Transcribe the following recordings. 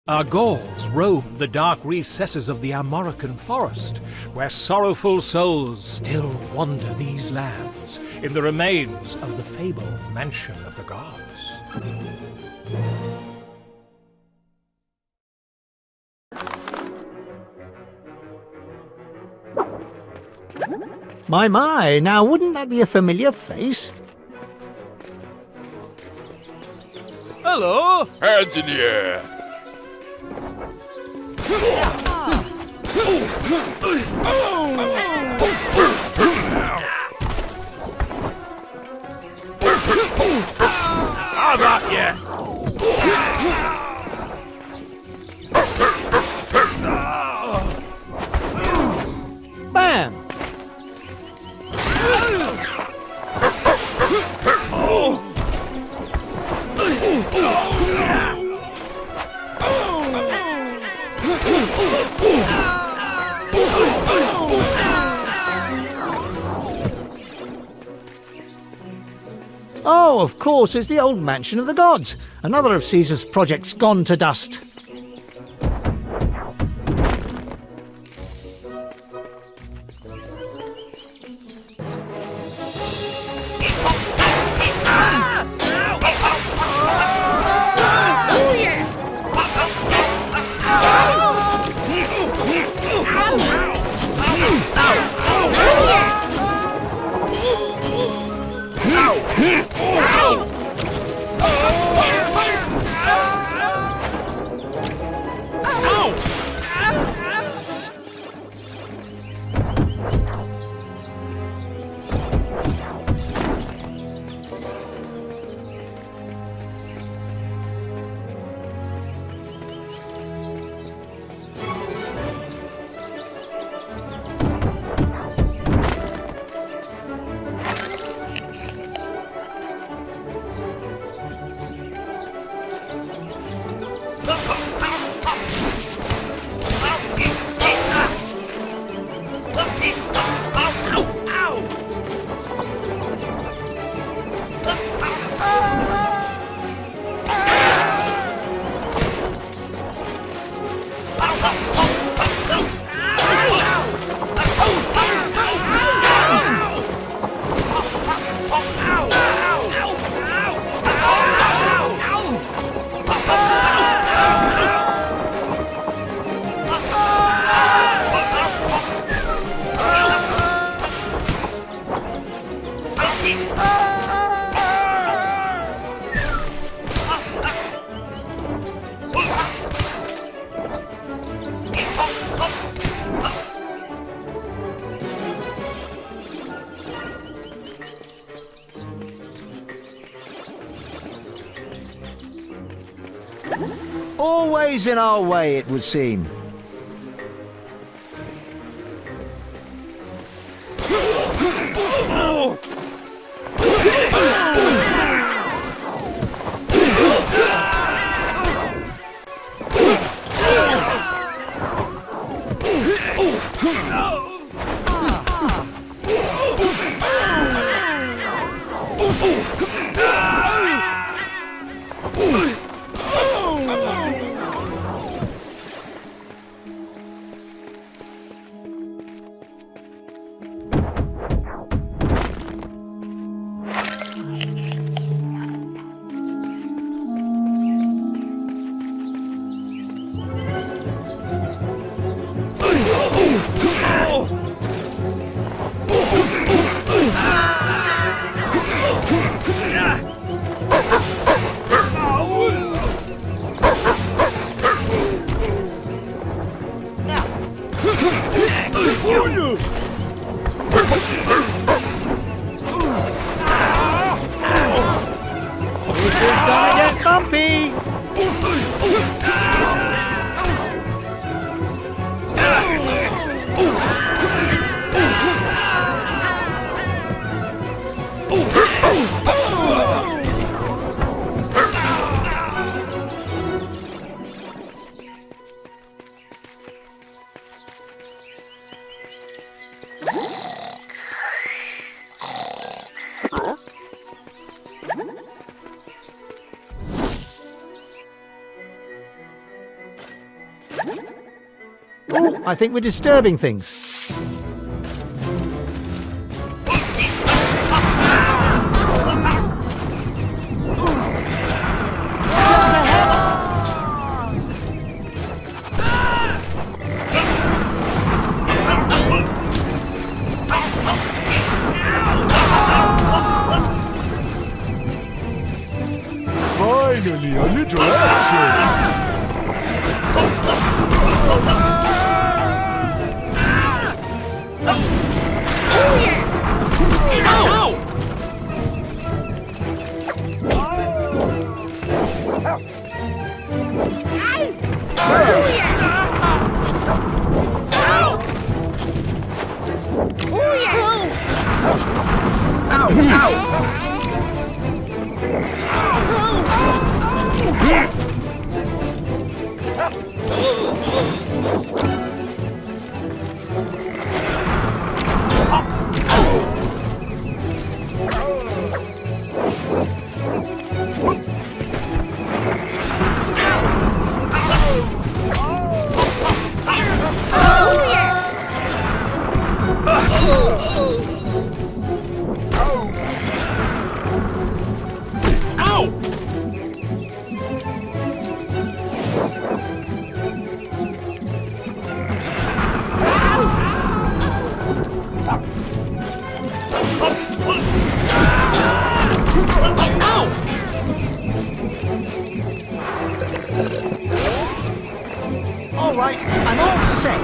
Our Gauls roam the dark recesses of the Armorican forest, where sorrowful souls still wander these lands in the remains of the fabled mansion of the gods. My, now wouldn't that be a familiar face? Hello! Hands in the air! How about ya? Bam! Oh, of course, it's the old mansion of the gods. Another of Caesar's projects gone to dust. Always in our way, it would seem. I think we're disturbing things. Finally, a little action! All right, I'm all set.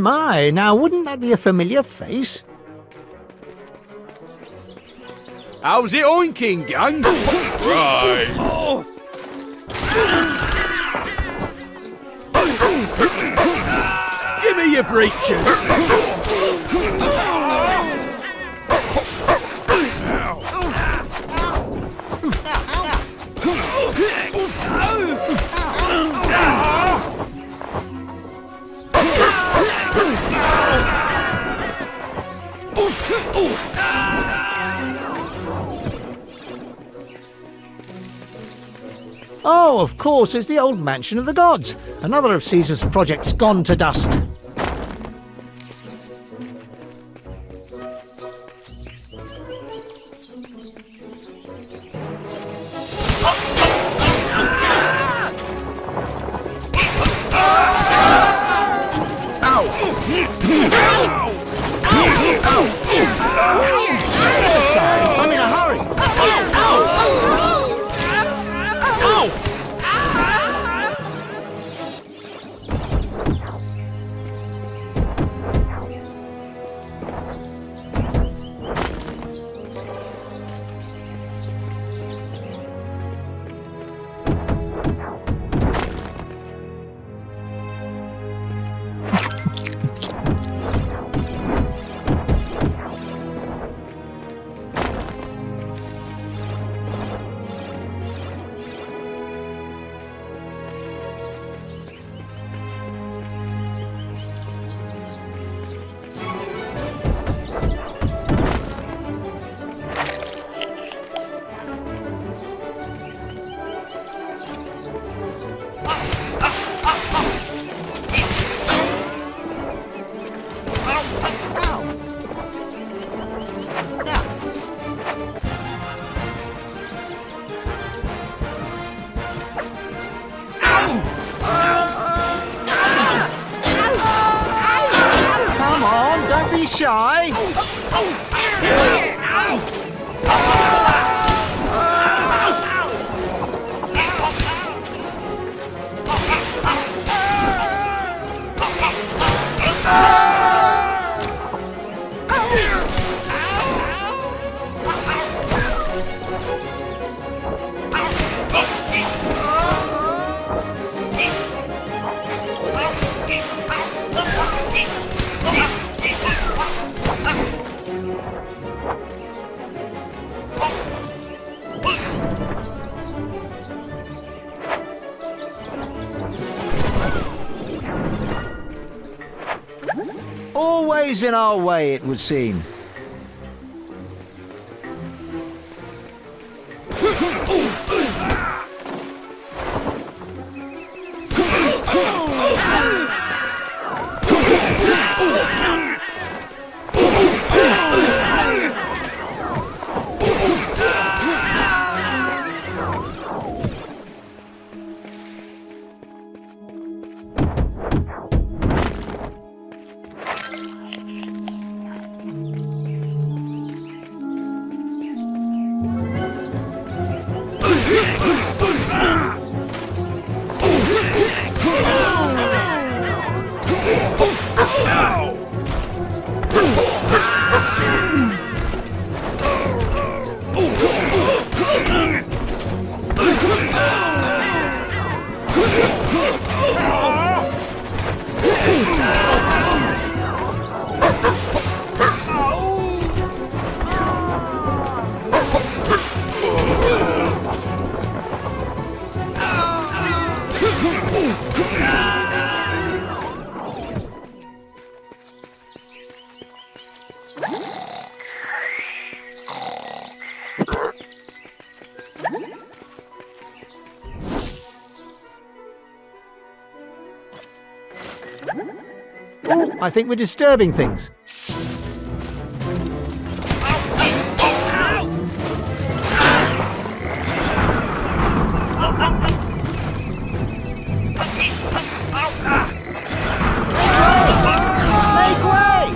My, now wouldn't that be a familiar face? How's it oinking, gang? Right. Give me your breeches. Oh, of course, it's the old mansion of the gods. Another of Caesar's projects gone to dust. I'm in a hurry. Come on, don't be shy. Always in our way, it would seem. Oh, I think we're disturbing things. Make way!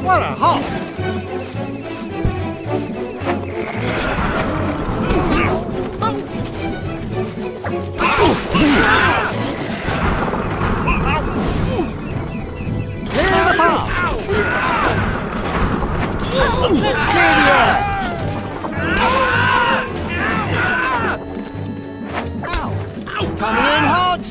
What a hop! Clear the path! Let's clear the air! Coming in hot!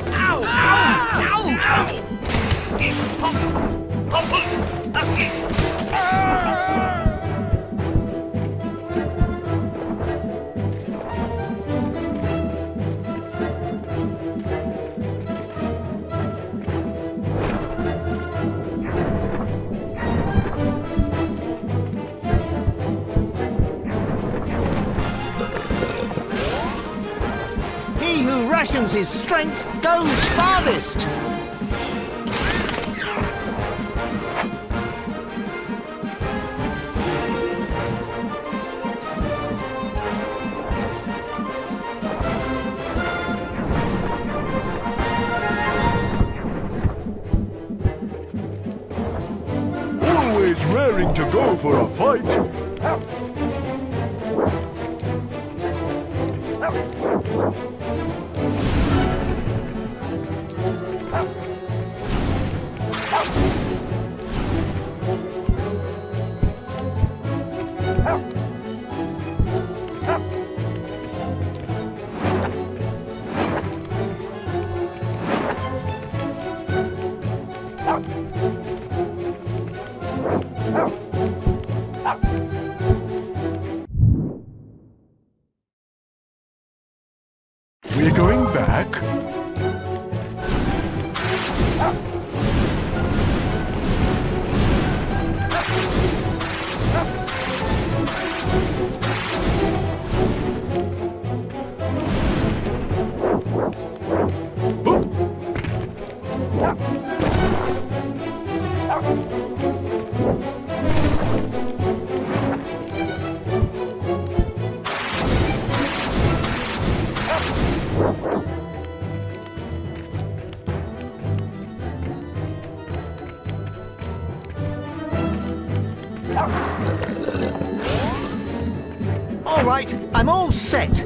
He who rations his strength goes farthest. Always raring to go for a fight. We're going back. All right, I'm all set.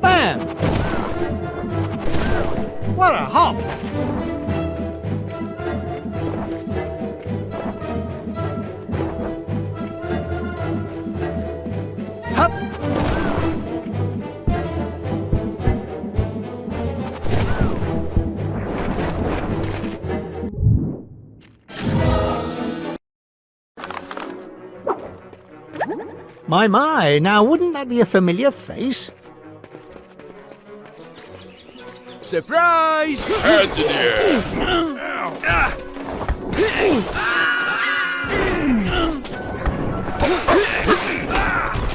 Bam! What a hop! Hup! My, now wouldn't that be a familiar face? Surprise! Hands in the air!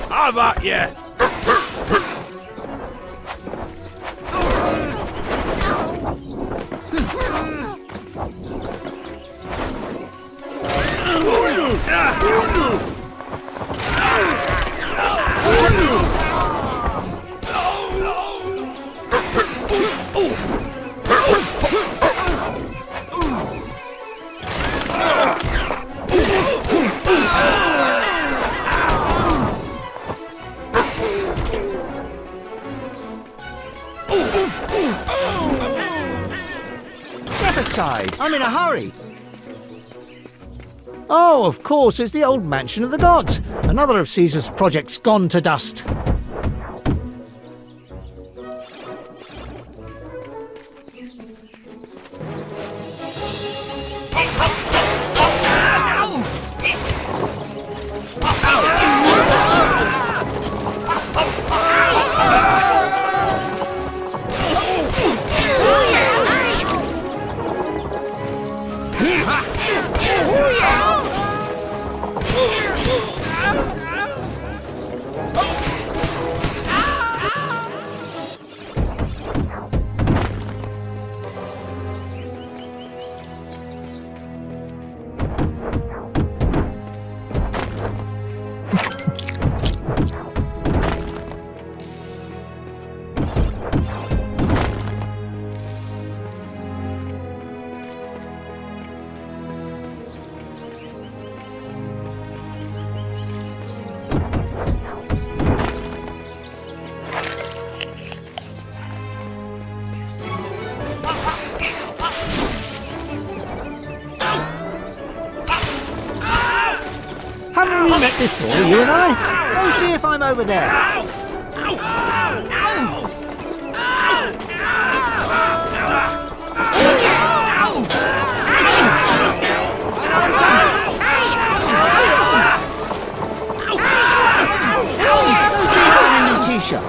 How about you? Step aside, I'm in a hurry. Oh, of course, it's the old mansion of the gods. Another of Caesar's projects gone to dust. Haven't we met before, you and I? Go see if I'm over there. Go see if I'm in your t-shirt.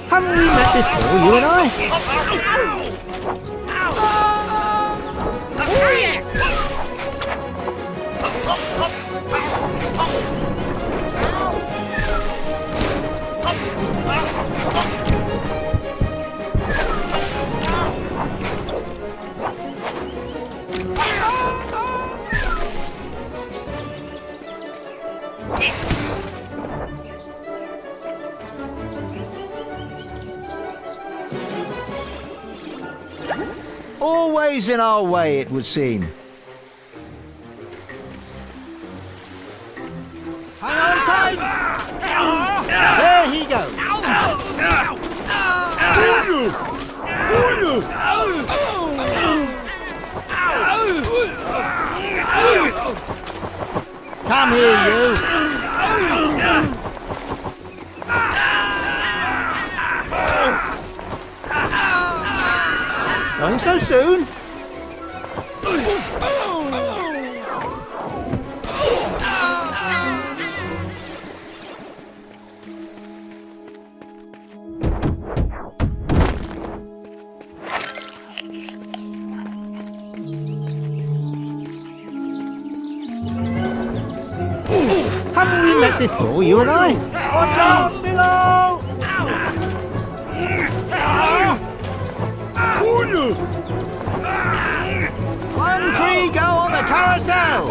Haven't we met before, you and I? Always in our way, it would seem. Hang on tight! There he goes. Come here, you. Going so soon? met before, you and I? Watch out below! 1 free go on the carousel!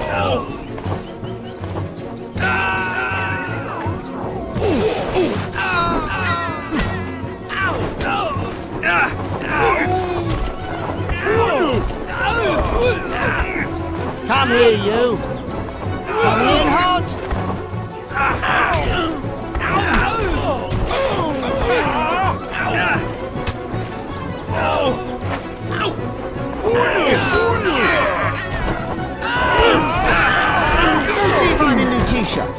Come here, you! Coming in hot! Go see if I need a new t-shirt.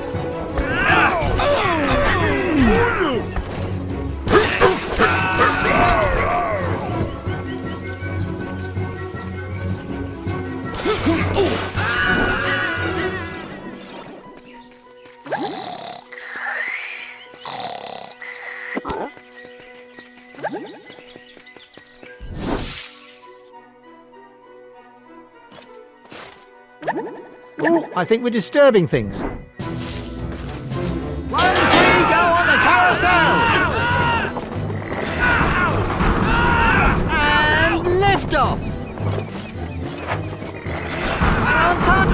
Ooh, I think we're disturbing things. 1 free go on the carousel! And lift off! On top!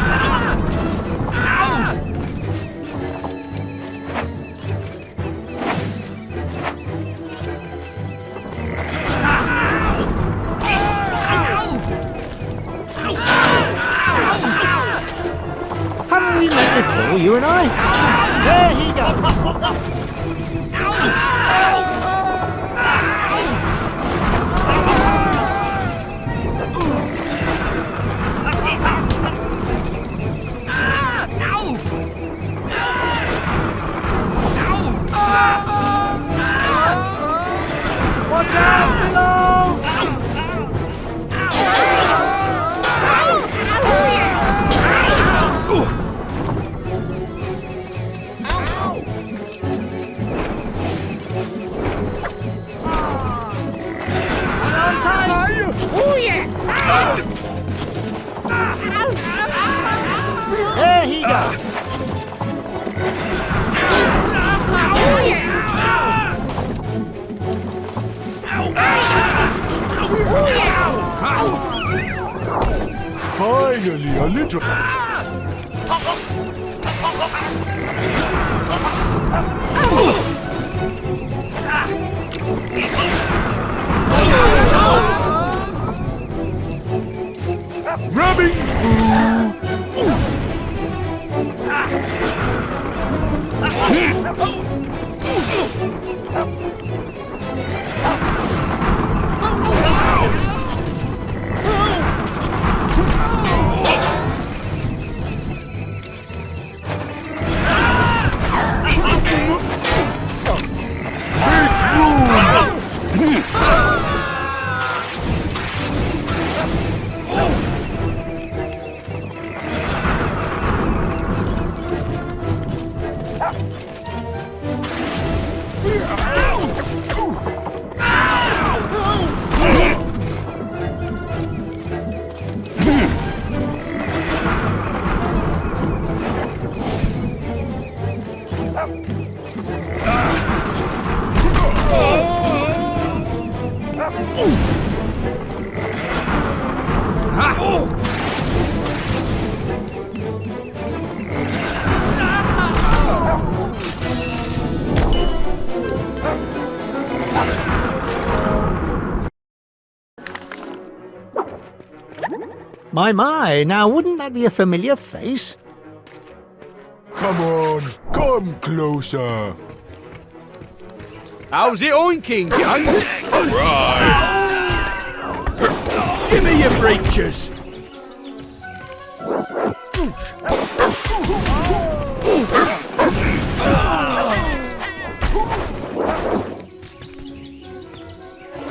Haven't we met before, you and I? There he goes! Watch out below! There he goes! Finally, a little... Grabbing food! My, now wouldn't that be a familiar face? Come on, come closer. How's it oinking, young? Right. Give me your breeches.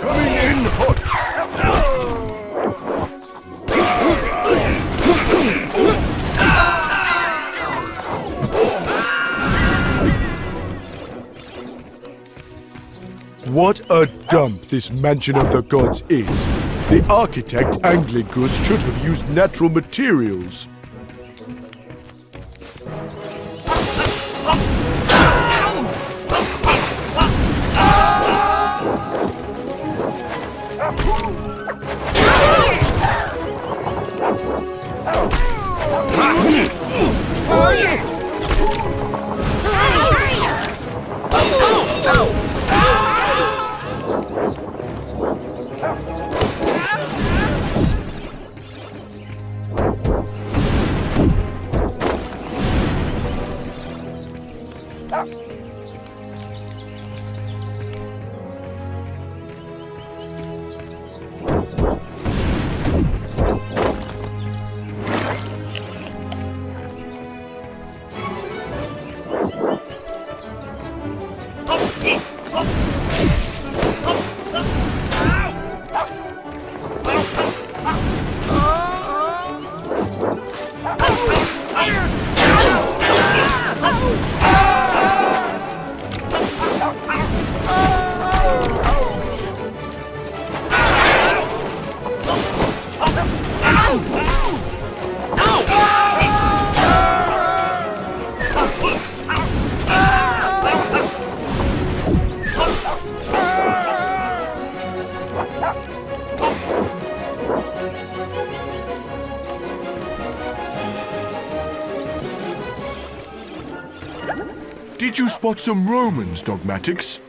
Coming in hot. What a dump this mansion of the gods is. The architect, Anglicus, should have used natural materials. Did you spot some Romans, Dogmatics?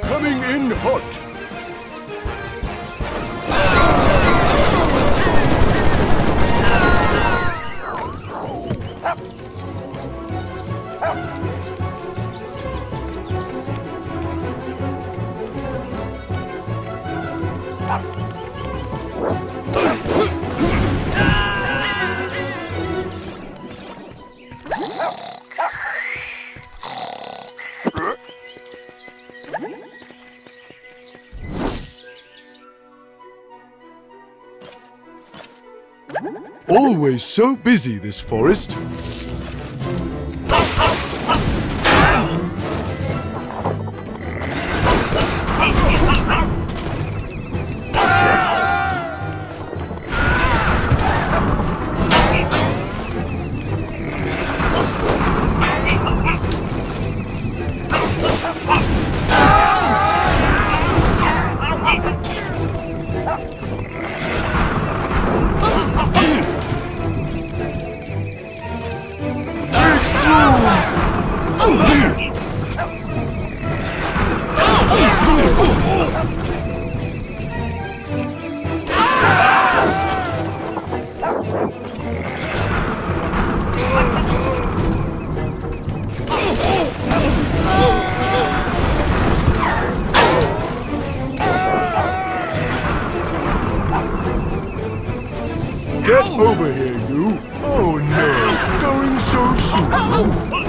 Coming in hot. Always so busy, this forest. Get over here, you! Oh no, going so soon!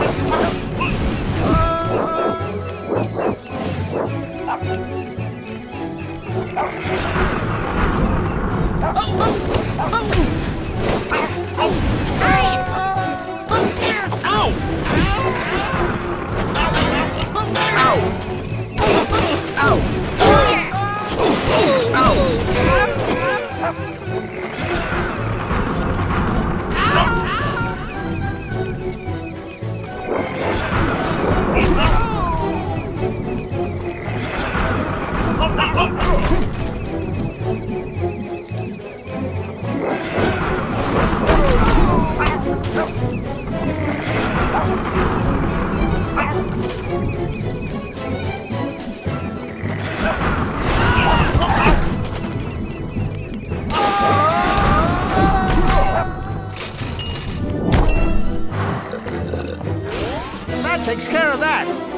That takes care of that.